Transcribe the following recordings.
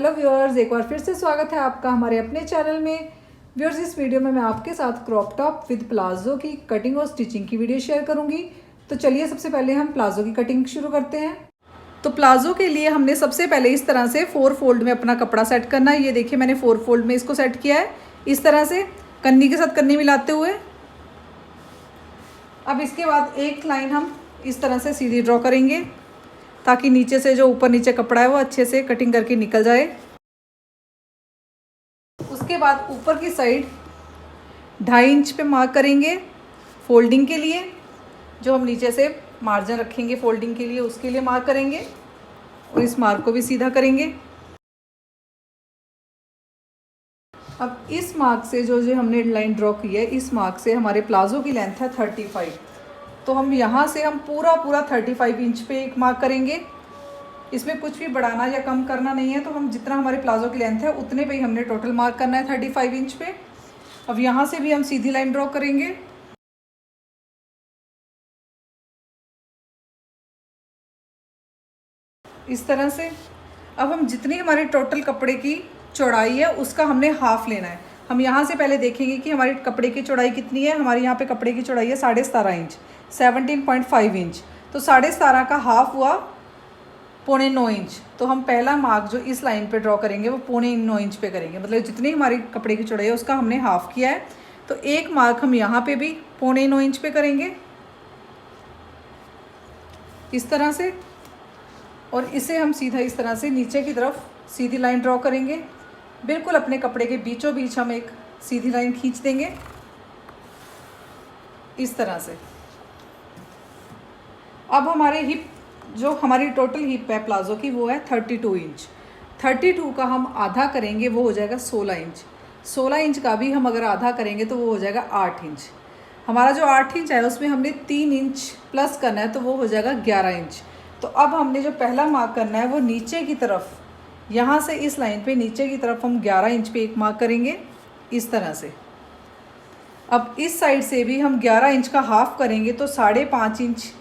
Hello viewers, एक बार फिर से स्वागत है आपका हमारे अपने चैनल में। व्यूअर्स, इस वीडियो में मैं आपके साथ क्रॉप टॉप विद प्लाजो की कटिंग और स्टिचिंग की वीडियो शेयर करूंगी। तो चलिए सबसे पहले हम प्लाजो की कटिंग शुरू करते हैं। तो प्लाजो के लिए हमने सबसे पहले इस तरह से 4 फोल्ड में अपना कपड़ा सेट करना है। ये देखिए मैंने 4 फोल्ड में इसको सेट किया है, इस तरह से कन्नी के साथ कन्नी मिलाते हुए। अब इसके बाद एक लाइन हम इस तरह से सीधी ड्रॉ करेंगे ताकि नीचे से जो ऊपर नीचे कपड़ा है वो अच्छे से कटिंग करके निकल जाए। उसके बाद ऊपर की साइड 2.5 इंच पे मार्क करेंगे फोल्डिंग के लिए। जो हम नीचे से मार्जिन रखेंगे फोल्डिंग के लिए उसके लिए मार्क करेंगे और इस मार्क को भी सीधा करेंगे। अब इस मार्क से जो हमने लाइन ड्रॉ की है, इस मार्क से हमारे प्लाजो की लेंथ है 35। तो हम यहाँ से हम पूरा 35 इंच पे एक मार्क करेंगे। इसमें कुछ भी बढ़ाना या कम करना नहीं है, तो हम जितना हमारे प्लाजो की लेंथ है उतने पे ही हमने टोटल मार्क करना है 35 इंच पे। अब यहाँ से भी हम सीधी लाइन ड्रॉ करेंगे। इस तरह से अब हम जितनी हमारे टोटल कपड़े की चौड़ाई है उसका हमने हाफ लेना है। हम यहाँ से पहले देखेंगे कि हमारे कपड़े की चौड़ाई कितनी है। हमारे यहाँ पे कपड़े की चौड़ाई है 17.5 इंच, 17.5 इंच। तो 17.5 का हाफ हुआ 8.25 इंच। तो हम पहला मार्क जो इस लाइन पे ड्रॉ करेंगे वो 8.25 इंच पे करेंगे, मतलब जितनी हमारी कपड़े की चौड़ाई है उसका हमने हाफ किया है। तो एक मार्क हम यहाँ पे भी 8.25 इंच पे करेंगे इस तरह से, और इसे हम सीधा इस तरह से नीचे की तरफ सीधी लाइन ड्रॉ करेंगे। बिल्कुल अपने कपड़े के बीचों बीच हम एक सीधी लाइन खींच देंगे इस तरह से। अब हमारे हिप जो हमारी टोटल हिप है प्लाजो की वो है 32 इंच। 32 का हम आधा करेंगे वो हो जाएगा 16 इंच। 16 इंच का भी हम अगर आधा करेंगे तो वो हो जाएगा 8 इंच। हमारा जो 8 इंच है उसमें हमने 3 इंच प्लस करना है तो वो हो जाएगा 11 इंच। तो अब हमने जो पहला मार्क करना है वो नीचे की तरफ, यहाँ से इस लाइन पे नीचे की तरफ हम 11 इंच पे एक मार्क करेंगे इस तरह से। अब इस साइड से भी हम 11 इंच का हाफ करेंगे तो 5.5 इंच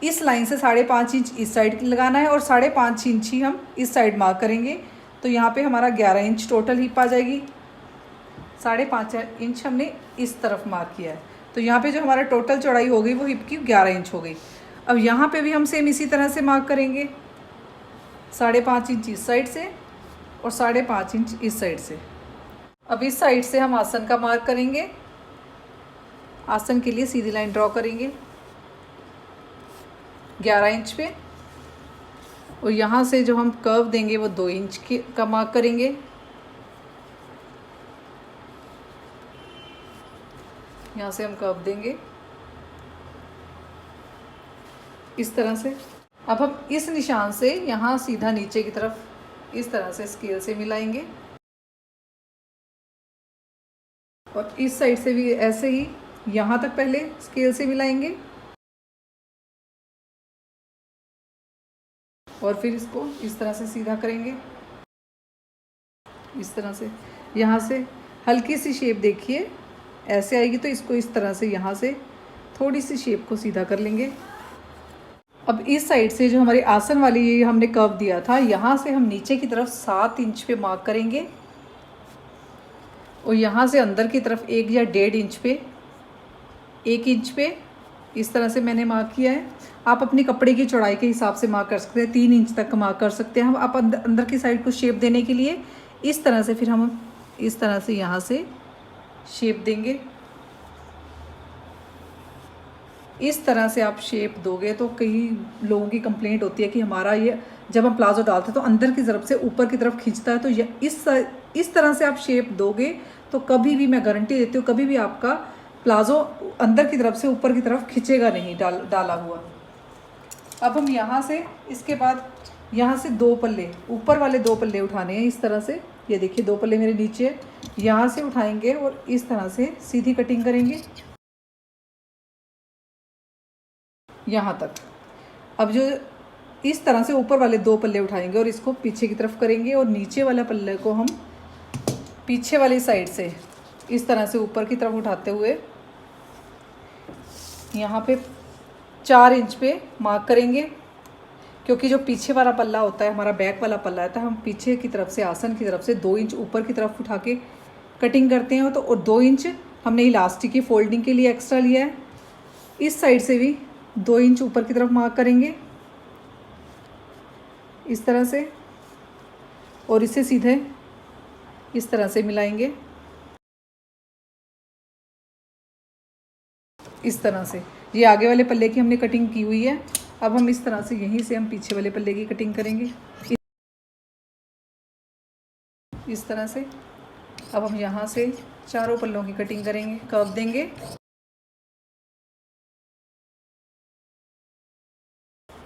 इस लाइन से 5.5 इंच इस साइड लगाना है और 5.5 इंच ही हम इस साइड मार्क करेंगे। तो यहाँ पे हमारा 11 इंच टोटल हिप आ जाएगी। 5.5 इंच हमने इस तरफ मार्क किया है, तो यहाँ पे जो हमारा टोटल चौड़ाई हो गई वो हिप की 11 इंच हो गई। अब यहाँ पे भी हम सेम इसी तरह से मार्क करेंगे 5.5 इंच इस साइड से और 5.5 इंच इस साइड से। अब इस साइड से हम आसन का मार्क करेंगे। आसन के लिए सीधी लाइन ड्रॉ करेंगे 11 इंच पे, और यहाँ से जो हम कर्व देंगे वो 2 इंच का मार्क करेंगे। यहाँ से हम कर्व देंगे इस तरह से। अब हम इस निशान से यहाँ सीधा नीचे की तरफ इस तरह से स्केल से मिलाएंगे और इस साइड से भी ऐसे ही यहाँ तक पहले स्केल से मिलाएंगे और फिर इसको इस तरह से सीधा करेंगे इस तरह से। यहाँ से हल्की सी शेप देखिए ऐसे आएगी, तो इसको इस तरह से यहाँ से थोड़ी सी शेप को सीधा कर लेंगे। अब इस साइड से जो हमारी आसन वाली ये हमने कर्व दिया था, यहाँ से हम नीचे की तरफ 7 इंच पे मार्क करेंगे और यहाँ से अंदर की तरफ 1 या 1.5 इंच पे 1 इंच पे इस तरह से मैंने मार्क किया है। आप अपनी कपड़े की चौड़ाई के हिसाब से मार्क कर सकते हैं, 3 इंच तक मार्क कर सकते हैं। हम आप अंदर की साइड को शेप देने के लिए इस तरह से फिर हम इस तरह से यहाँ से शेप देंगे। इस तरह से आप शेप दोगे तो कई लोगों की कंप्लेंट होती है कि हमारा ये जब हम प्लाजो डालते हैं तो अंदर की तरफ से ऊपर की तरफ खींचता है। तो इस तरह से आप शेप दोगे तो कभी भी, मैं गारंटी देती हूँ, कभी भी आपका प्लाजो अंदर की तरफ से ऊपर की तरफ खींचेगा नहीं डाला हुआ। अब हम यहाँ से इसके बाद यहाँ से 2 पल्ले, ऊपर वाले 2 पल्ले उठाने हैं इस तरह से। ये देखिए 2 पल्ले मेरे नीचे, यहाँ से उठाएंगे और इस तरह से सीधी कटिंग करेंगे यहाँ तक। अब जो इस तरह से ऊपर वाले 2 पल्ले उठाएंगे और इसको पीछे की तरफ करेंगे और नीचे वाले पल्ले को हम पीछे वाली साइड से इस तरह से ऊपर की तरफ उठाते हुए यहाँ पे 4 इंच पे मार्क करेंगे। क्योंकि जो पीछे वाला पल्ला होता है हमारा बैक वाला पल्ला होता है, हम पीछे की तरफ से आसन की तरफ से 2 इंच ऊपर की तरफ उठा के कटिंग करते हैं। तो और 2 इंच हमने इलास्टिक की फोल्डिंग के लिए एक्स्ट्रा लिया है। इस साइड से भी 2 इंच ऊपर की तरफ मार्क करेंगे इस तरह से, और इसे सीधे इस तरह से मिलाएंगे इस तरह से। ये आगे वाले पल्ले की हमने कटिंग की हुई है। अब हम इस तरह से यहीं से हम पीछे वाले पल्ले की कटिंग करेंगे इस तरह से। अब हम यहाँ से चारों पल्लों की कटिंग करेंगे, कर्व देंगे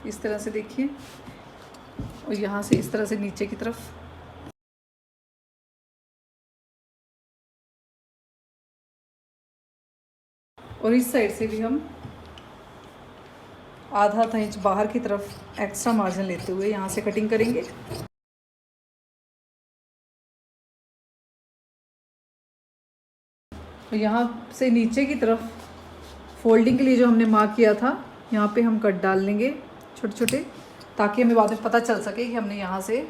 इस तरह से, देखिए, और यहाँ से इस तरह से नीचे की तरफ। और इस साइड से भी हम आधा इंच बाहर की तरफ एक्स्ट्रा मार्जिन लेते हुए यहाँ से कटिंग करेंगे। तो यहाँ से नीचे की तरफ फोल्डिंग के लिए जो हमने मार्क किया था, यहाँ पे हम कट डाल लेंगे छोटे छोटे, ताकि हमें बाद में पता चल सके कि हमने यहाँ से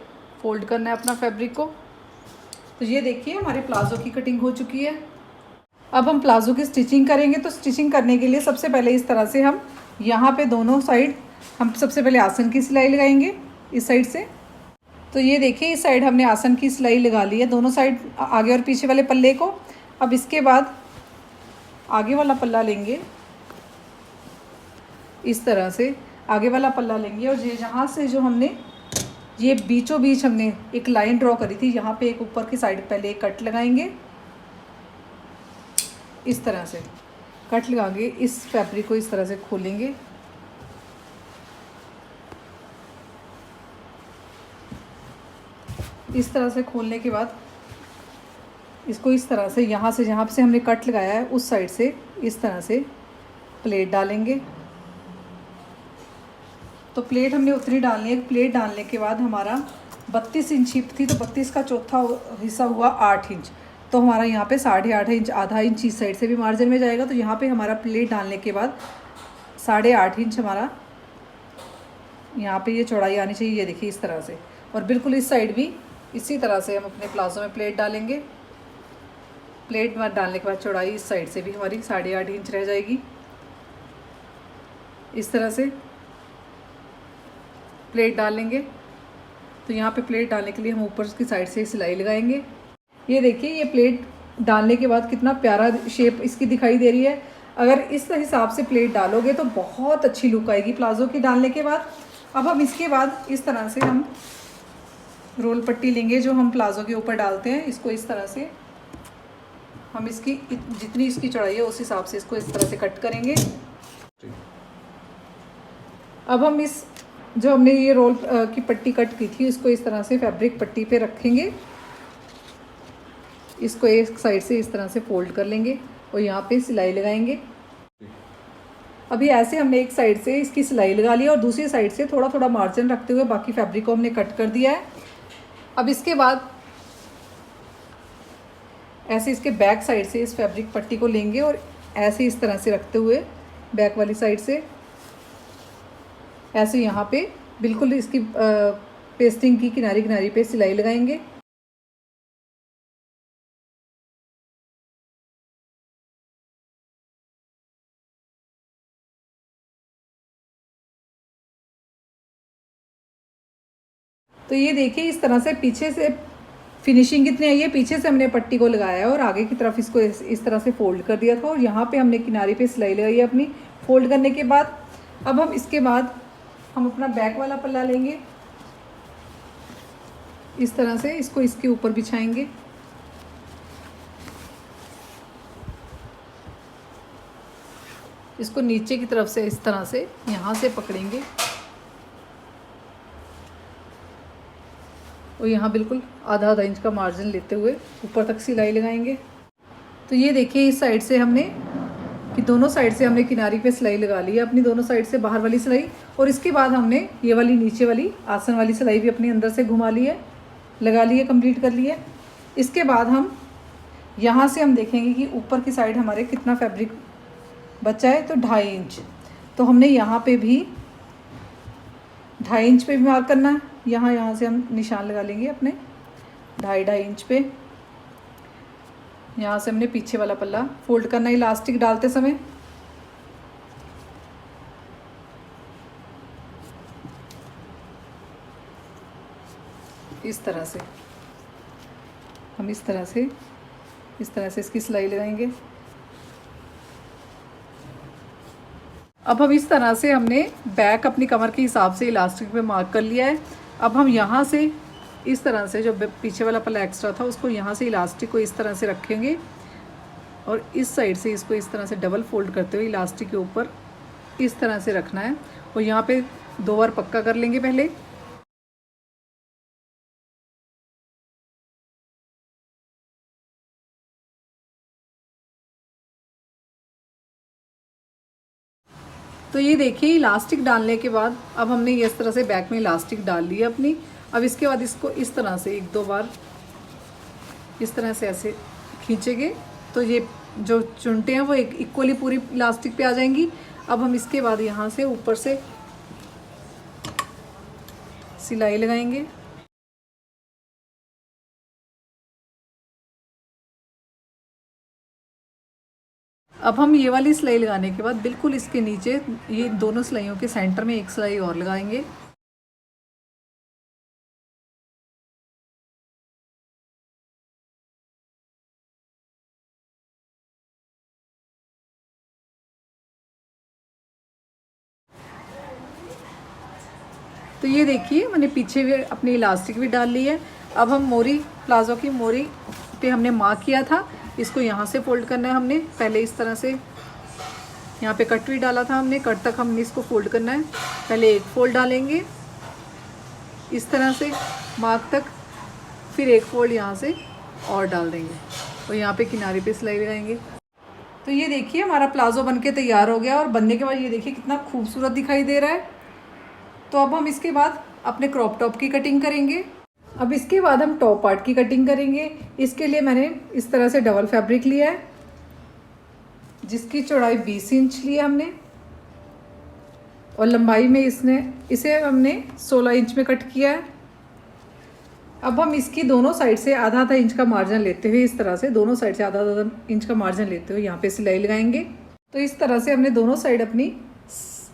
फोल्ड करना है अपना फैब्रिक को। तो ये देखिए हमारे प्लाज़ो की कटिंग हो चुकी है। अब हम प्लाज़ो की स्टिचिंग करेंगे। तो स्टिचिंग करने के लिए सबसे पहले इस तरह से हम यहाँ पे दोनों साइड हम सबसे पहले आसन की सिलाई लगाएंगे इस साइड से। तो ये देखिए इस साइड हमने आसन की सिलाई लगा ली है, दोनों साइड आगे और पीछे वाले पल्ले को। अब इसके बाद आगे वाला पल्ला लेंगे इस तरह से, आगे वाला पल्ला लेंगे, और ये जहाँ से जो हमने ये बीचों बीच हमने एक लाइन ड्रॉ करी थी, यहाँ पे एक ऊपर की साइड पहले एक कट लगाएंगे इस तरह से। कट लगा के इस फैब्रिक को इस तरह से खोलेंगे इस तरह से। खोलने के बाद इसको इस तरह से यहाँ से जहाँ से हमने कट लगाया है उस साइड से इस तरह से प्लेट डालेंगे। तो प्लेट हमने उतनी डालनी है। प्लेट डालने के बाद हमारा 32 इंच हिप थी, तो 32 का चौथा हिस्सा हुआ 8 इंच। तो हमारा यहाँ पे 8.5 इंच, आधा इंच इस साइड से भी मार्जिन में जाएगा। तो यहाँ पे हमारा प्लेट डालने के बाद 8.5 इंच हमारा यहाँ पे ये चौड़ाई आनी चाहिए, ये देखिए इस तरह से। और बिल्कुल इस साइड भी इसी तरह से हम अपने प्लाजो में प्लेट डालेंगे। प्लेट में डालने के बाद चौड़ाई इस साइड से भी हमारी 8.5 इंच रह जाएगी इस तरह से। प्लेट डालेंगे तो यहाँ पे प्लेट डालने के लिए हम ऊपर की साइड से सिलाई लगाएंगे। ये देखिए ये प्लेट डालने के बाद कितना प्यारा शेप इसकी दिखाई दे रही है। अगर इस हिसाब से प्लेट डालोगे तो बहुत अच्छी लुक आएगी प्लाजो की डालने के बाद। अब हम इसके बाद इस तरह से हम रोल पट्टी लेंगे जो हम प्लाजो के ऊपर डालते हैं, इसको इस तरह से हम इसकी जितनी इसकी चौड़ाई है उस हिसाब से इसको इस तरह से कट करेंगे। अब हम इस जो हमने ये रोल की पट्टी कट की थी इसको इस तरह से फैब्रिक पट्टी पे रखेंगे। इसको एक साइड से इस तरह से फोल्ड कर लेंगे और यहाँ पे सिलाई लगाएंगे। अभी ऐसे हमने एक साइड से इसकी सिलाई लगा ली और दूसरी साइड से थोड़ा थोड़ा मार्जिन रखते हुए बाकी फैब्रिक को हमने कट कर दिया है। अब इसके बाद ऐसे इसके बैक साइड से इस फैब्रिक पट्टी को लेंगे और ऐसे इस तरह से रखते हुए बैक वाली साइड से ऐसे यहाँ पे बिल्कुल इसकी पेस्टिंग की किनारी किनारी पे सिलाई लगाएंगे। तो ये देखिए इस तरह से पीछे से फिनिशिंग कितनी आई है। पीछे से हमने पट्टी को लगाया है और आगे की तरफ इसको इस तरह से फोल्ड कर दिया था और यहाँ पे हमने किनारे पे सिलाई लगाई है अपनी फोल्ड करने के बाद। अब हम इसके बाद हम अपना बैक वाला पल्ला लेंगे इस तरह से, इसको इसके ऊपर बिछाएंगे। इसको नीचे की तरफ से इस तरह से यहाँ से पकड़ेंगे और यहाँ बिल्कुल आधा आधा इंच का मार्जिन लेते हुए ऊपर तक सिलाई लगाएंगे। तो ये देखिए इस साइड से हमने कि दोनों साइड से हमने किनारी पे सिलाई लगा ली है अपनी, दोनों साइड से बाहर वाली सिलाई। और इसके बाद हमने ये वाली नीचे वाली आसन वाली सिलाई भी अपनी अंदर से घुमा ली है, लगा ली है, कंप्लीट कर ली है। इसके बाद हम यहाँ से हम देखेंगे कि ऊपर की साइड हमारे कितना फैब्रिक बचा है, तो 2.5 इंच। तो हमने यहाँ पे भी 2.5 इंच पे भी मार्क करना है। यहाँ से हम निशान लगा लेंगे अपने 2.5 इंच पे। यहाँ से हमने पीछे वाला पल्ला फोल्ड करना है इलास्टिक डालते समय। इस तरह से हम इस तरह से इसकी सिलाई लगाएंगे। अब हम इस तरह से हमने बैक अपनी कमर के हिसाब से इलास्टिक पे मार्क कर लिया है। अब हम यहाँ से इस तरह से जो पीछे वाला पल्ला एक्स्ट्रा था उसको यहाँ से इलास्टिक को इस तरह से रखेंगे और इस साइड से इसको इस तरह से डबल फोल्ड करते हुए इलास्टिक के ऊपर इस तरह से रखना है और यहाँ पे 2 बार पक्का कर लेंगे पहले। तो ये देखिए इलास्टिक डालने के बाद अब हमने इस तरह से बैक में इलास्टिक डाल ली है अपनी। अब इसके बाद इसको इस तरह से 1-2 बार इस तरह से ऐसे खींचेंगे तो ये जो चुनटे हैं वो एक इक्वली पूरी इलास्टिक पे आ जाएंगी। अब हम इसके बाद यहाँ से ऊपर से सिलाई लगाएंगे। अब हम ये वाली सिलाई लगाने के बाद बिल्कुल इसके नीचे ये दोनों सिलाइयों के सेंटर में एक सिलाई और लगाएंगे। तो ये देखिए मैंने पीछे भी अपनी इलास्टिक भी डाल ली है। अब हम मोरी प्लाज़ो की मोरी पे हमने मार्क किया था, इसको यहाँ से फोल्ड करना है हमने। पहले इस तरह से यहाँ पे कट भी डाला था हमने, कट तक हमने इसको फोल्ड करना है। पहले एक फोल्ड डालेंगे इस तरह से मार्क तक, फिर एक फोल्ड यहाँ से और डाल देंगे और यहाँ पे किनारे पे सिलाई लगाएंगे। तो ये देखिए हमारा प्लाज़ो बनके तैयार हो गया और बनने के बाद ये देखिए कितना खूबसूरत दिखाई दे रहा है। तो अब हम इसके बाद अपने क्रॉप टॉप की कटिंग करेंगे। अब इसके बाद हम टॉप पार्ट की कटिंग करेंगे। इसके लिए मैंने इस तरह से डबल फैब्रिक लिया है जिसकी चौड़ाई 20 इंच ली है हमने और लंबाई में इसे हमने 16 इंच में कट किया है। अब हम इसकी दोनों साइड से आधा इंच का मार्जिन लेते हुए इस तरह से दोनों साइड से आधा इंच का मार्जिन लेते हुए यहाँ पे सिलाई लगाएंगे। तो इस तरह से हमने दोनों साइड अपनी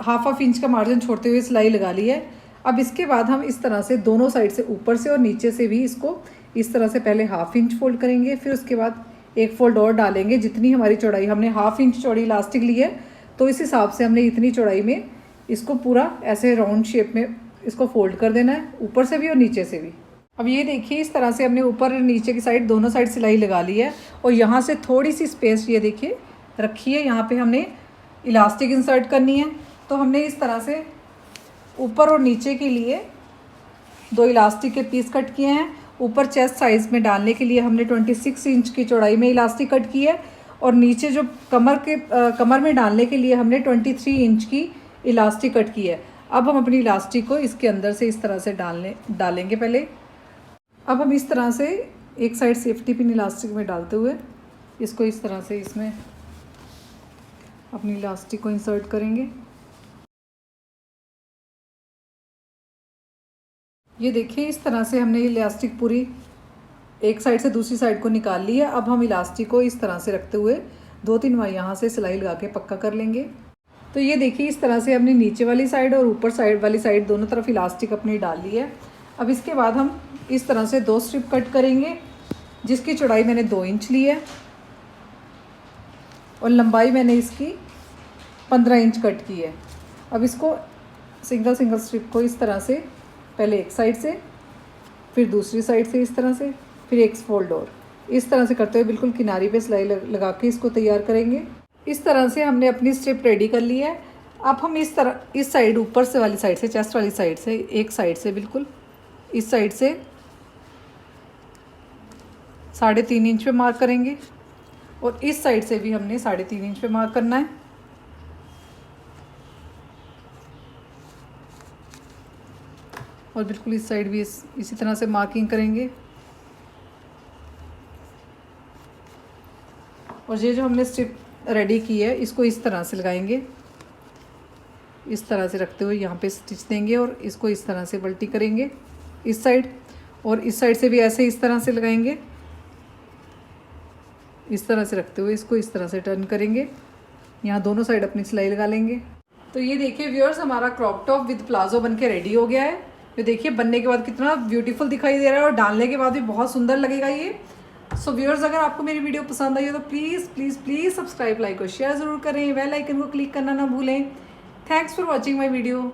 हाफ इंच का मार्जिन छोड़ते हुए सिलाई लगा ली है। अब इसके बाद हम इस तरह से दोनों साइड से ऊपर से और नीचे से भी इसको इस तरह से पहले हाफ इंच फोल्ड करेंगे, फिर उसके बाद एक फोल्ड और डालेंगे। जितनी हमारी चौड़ाई, हमने हाफ इंच चौड़ी इलास्टिक ली है तो इस हिसाब से हमने इतनी चौड़ाई में इसको पूरा ऐसे राउंड शेप में इसको फोल्ड कर देना है, ऊपर से भी और नीचे से भी। अब ये देखिए इस तरह से हमने ऊपर और नीचे की साइड दोनों साइड सिलाई लगा ली है और यहाँ से थोड़ी सी स्पेस ये देखिए रखी है, यहाँ पे हमने इलास्टिक इंसर्ट करनी है। तो हमने इस तरह से ऊपर और नीचे के लिए 2 इलास्टिक के पीस कट किए हैं। ऊपर चेस्ट साइज़ में डालने के लिए हमने 26 इंच की चौड़ाई में इलास्टिक कट की है और नीचे जो कमर में डालने के लिए हमने 23 इंच की इलास्टिक कट की है। अब हम अपनी इलास्टिक को इसके अंदर से इस तरह से डालेंगे पहले। अब हम इस तरह से एक साइड सेफ्टी पिन इलास्टिक में डालते हुए इसको इस तरह से इसमें अपनी इलास्टिक को इंसर्ट करेंगे। ये देखिए इस तरह से हमने इलास्टिक पूरी एक साइड से दूसरी साइड को निकाल ली है। अब हम इलास्टिक को इस तरह से रखते हुए 2-3 बार यहाँ से सिलाई लगा के पक्का कर लेंगे। तो ये देखिए इस तरह से हमने नीचे वाली साइड और ऊपर साइड वाली साइड दोनों तरफ इलास्टिक अपनी डाल ली है। अब इसके बाद हम इस तरह से 2 स्ट्रिप कट करेंगे जिसकी चौड़ाई मैंने 2 इंच ली है और लंबाई मैंने इसकी 15 इंच कट की है। अब इसको सिंगल स्ट्रिप को इस तरह से पहले एक साइड से, फिर दूसरी साइड से इस तरह से, फिर एक फोल्ड और इस तरह से करते हुए बिल्कुल किनारी पे सिलाई लगा के इसको तैयार करेंगे। इस तरह से हमने अपनी स्ट्रिप रेडी कर ली है। अब हम इस साइड ऊपर से वाली साइड से, चेस्ट वाली साइड से, एक साइड से बिल्कुल इस साइड से 3.5 इंच पे मार्क करेंगे और इस साइड से भी हमने 3.5 इंच पे मार्क करना है। और बिल्कुल इस साइड भी इसी तरह से मार्किंग करेंगे। और ये जो हमने स्ट्रिप रेडी की है इसको इस तरह से लगाएंगे इस तरह से रखते हुए यहाँ पे स्टिच देंगे और इसको इस तरह से पलटी करेंगे इस साइड, और इस साइड से भी ऐसे इस तरह से लगाएंगे, इस तरह से रखते हुए इसको इस तरह से टर्न करेंगे। यहाँ दोनों साइड अपनी सिलाई लगा लेंगे। तो ये देखिए व्यूअर्स, हमारा क्रॉप टॉप विद प्लाजो बन के रेडी हो गया है। ये देखिए बनने के बाद कितना ब्यूटीफुल दिखाई दे रहा है और डालने के बाद भी बहुत सुंदर लगेगा ये। सो व्यूअर्स, अगर आपको मेरी वीडियो पसंद आई हो तो please please please subscribe, like और शेयर ज़रूर करें। बेल आइकन को क्लिक करना ना भूलें। Thanks for watching my video.